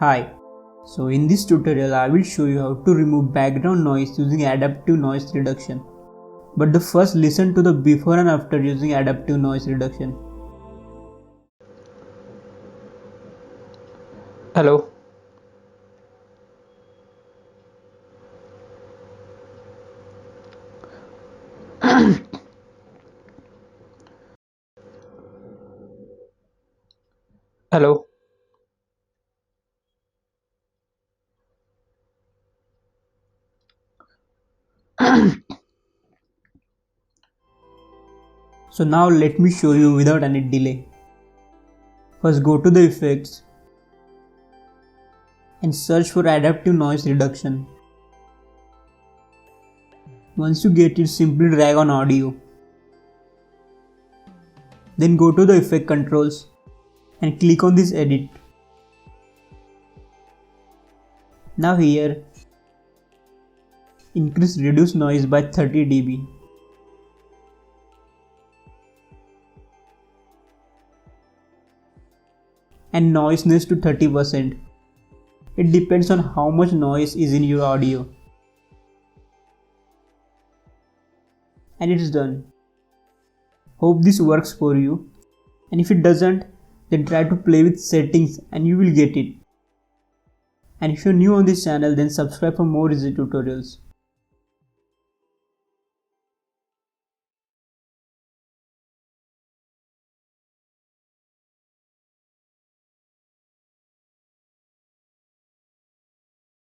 Hi, so in this tutorial I will show you how to remove background noise using adaptive noise reduction. But first listen to the before and after using adaptive noise reduction. Hello. Hello. So now let me show you without any delay. First go to the effects and search for adaptive noise reduction. Once you get it, simply drag on audio. Then go to the effect controls and click on this edit. Now here, increase reduce noise by 30 dB. And noisiness to 30%. It depends on how much noise is in your audio. And it's done. Hope this works for you. And if it doesn't, then try to play with settings and you will get it. And if you're new on this channel, then subscribe for more easy tutorials.